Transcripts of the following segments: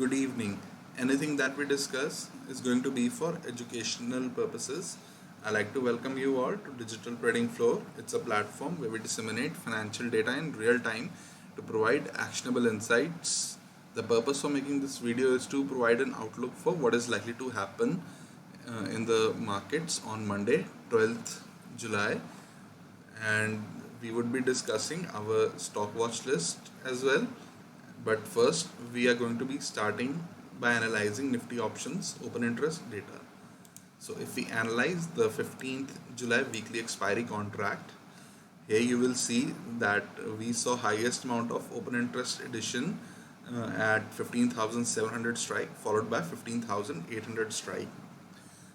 Good evening. Anything that we discuss is going to be for educational purposes. I'd like to welcome you all to Digital Trading Floor. It's a platform where we disseminate financial data in real time to provide actionable insights. The purpose of making this video is to provide an outlook for what is likely to happen in the markets on Monday, 12th July, and we would be discussing our stock watch list as well. But first, we are going to be starting by analyzing Nifty options open interest data. So if we analyze the 15th July weekly expiry contract, here you will see that we saw highest amount of open interest addition at 15,700 strike, followed by 15,800 strike.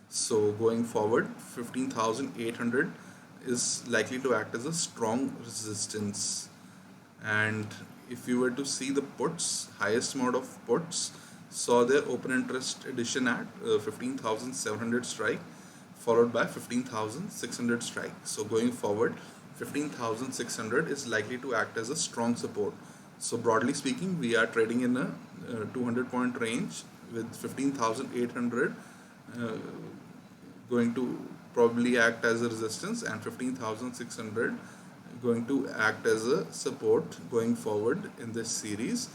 So going forward, 15,800 is likely to act as a strong resistance. And if you were to see the puts, highest amount of puts saw their open interest addition at 15,700 strike, followed by 15,600 strike. So going forward, 15,600 is likely to act as a strong support. So broadly speaking, we are trading in a 200 point range with 15,800 going to probably act as a resistance and 15,600 going to act as a support going forward in this series.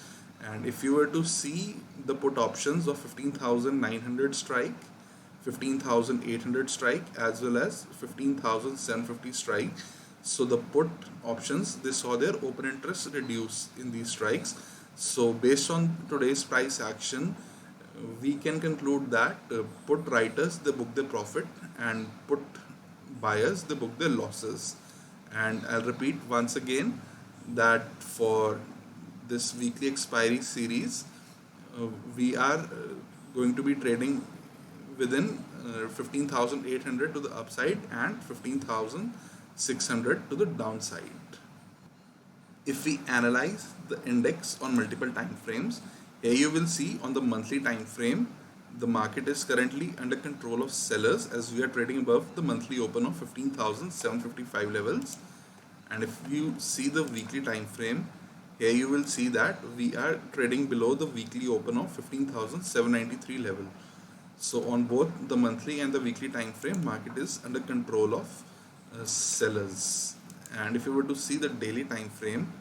And if you were to see the put options of 15,900 strike, 15,800 strike, as well as 15,750 strike, so the put options, they saw their open interest reduce in these strikes. So based on today's price action, we can conclude that put writers, they book their profit, and put buyers, they book their losses. And I'll repeat once again that for this weekly expiry series, we are going to be trading within 15,800 to the upside and 15,600 to the downside. If we analyze the index on multiple time frames, here you will see on the monthly time frame, the market is currently under control of sellers as we are trading above the monthly open of 15,755 levels. And if you see the weekly time frame, here you will see that we are trading below the weekly open of 15,793 level. So on both the monthly and the weekly time frame, market is under control of sellers. And if you were to see the daily time frame,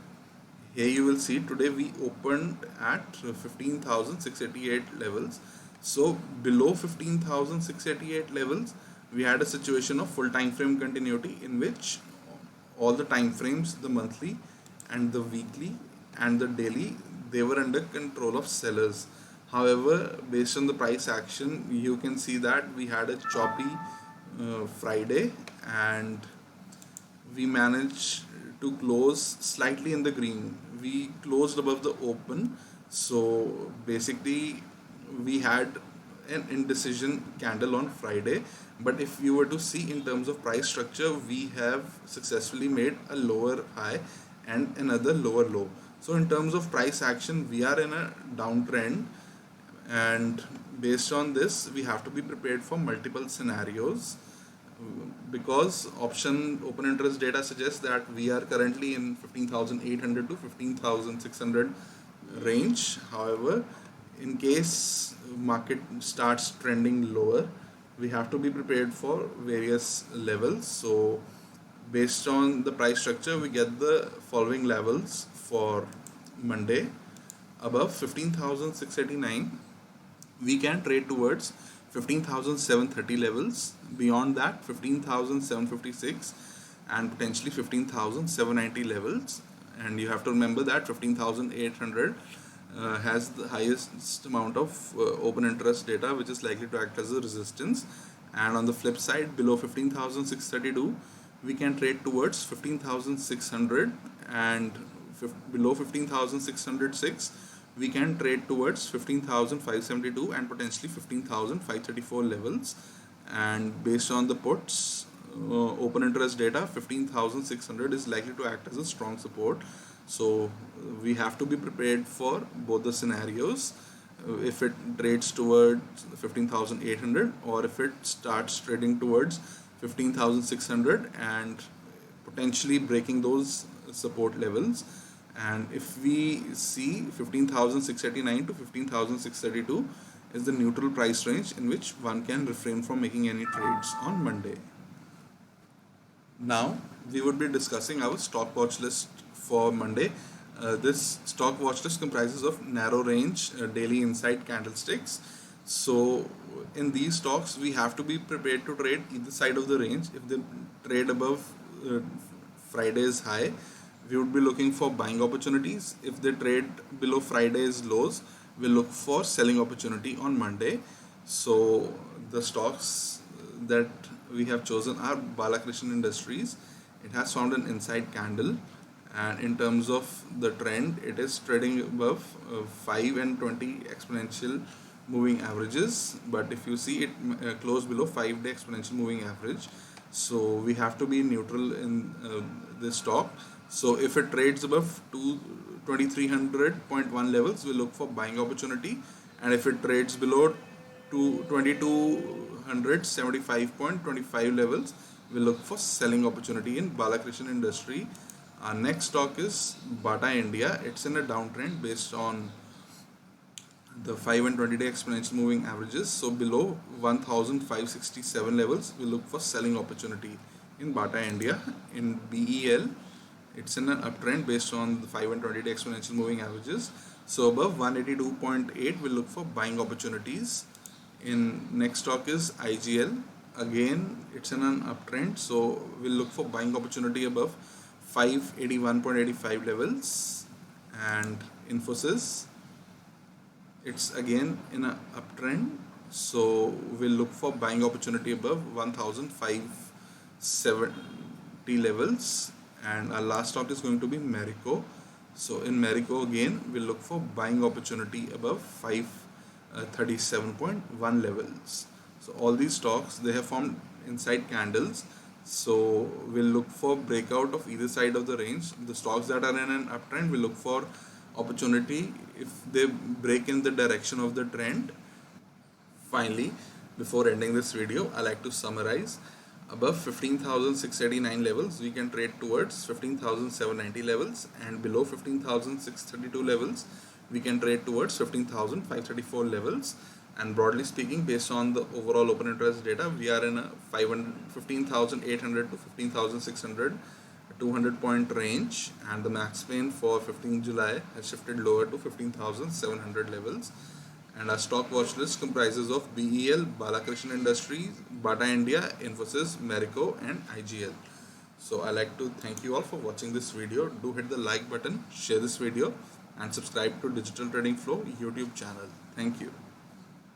here you will see today we opened at 15,688 levels. So below 15,688 levels, we had a situation of full time frame continuity in which all the time frames, the monthly and the weekly and the daily, they were under control of sellers. However, based on the price action, you can see that we had a choppy Friday, and we managed to close slightly in the green. We closed above the open. So basically we had an indecision candle on Friday, but if you were to see in terms of price structure, we have successfully made a lower high and another lower low. So in terms of price action, we are in a downtrend, and based on this, we have to be prepared for multiple scenarios, because option open interest data suggests that we are currently in 15,800 to 15,600 range. However, in case market starts trending lower, we have to be prepared for various levels. So based on the price structure, we get the following levels for Monday. Above 15,689, we can trade towards 15,730 levels. Beyond that, 15,756 and potentially 15,790 levels. And you have to remember that 15,800 has the highest amount of open interest data, which is likely to act as a resistance. And on the flip side, below 15,632, we can trade towards 15,600, and below 15,606, we can trade towards 15,572 and potentially 15,534 levels. And based on the puts open interest data, 15,600 is likely to act as a strong support. So we have to be prepared for both the scenarios. If it trades towards 15,800, or if it starts trading towards 15,600 and potentially breaking those support levels. And if we see 15,689 to 15,632 is the neutral price range in which one can refrain from making any trades on Monday. Now we would be discussing our stock watch list for Monday. This stock watch list comprises of narrow range daily insight candlesticks. So in these stocks we have to be prepared to trade either side of the range. If they trade above uh, Friday's high, we would be looking for buying opportunities. If they trade below Friday's lows, we'll look for selling opportunity on Monday. So the stocks that we have chosen are Balakrishnan Industries. It has found an inside candle, and in terms of the trend, it is trading above 5 and 20 exponential moving averages. But if you see it close below 5-day exponential moving average, so we have to be neutral in this stock. So if it trades above 2300.1 levels, we look for buying opportunity, and if it trades below to 2275.25 levels, we look for selling opportunity in Balakrishnan Industry. Our next stock is Bata India. It's in a downtrend based on the 5 and 20-day exponential moving averages. So below 1567 levels, we look for selling opportunity in Bata India. In BEL, it's in an uptrend based on the 5 and 20-day exponential moving averages. So above 182.8, we look for buying opportunities. In next stock is IGL. Again, it's in an uptrend, so we'll look for buying opportunity above 581.85 levels. And Infosys, it's again in an uptrend, so we'll look for buying opportunity above 1570 levels. And our last stock is going to be Marico. So in Marico again, we'll look for buying opportunity above 537.1 levels. So all these stocks, they have formed inside candles, so we'll look for breakout of either side of the range. The stocks that are in an uptrend, we'll look for opportunity if they break in the direction of the trend. Finally, before ending this video, I like to summarize. Above 15,689 levels, we can trade towards 15,790 levels, and below 15,632 levels, we can trade towards 15,534 levels. And broadly speaking, based on the overall open interest data, we are in a 15,800 to 15,600 200 point range, and the max pain for 15 July has shifted lower to 15,700 levels. And our stock watch list comprises of BEL, Balakrishnan Industries, Bata India, Infosys, Marico, and IGL. So I like to thank you all for watching this video. Do hit the like button, share this video, and subscribe to Digital Trading Flow YouTube channel. Thank you.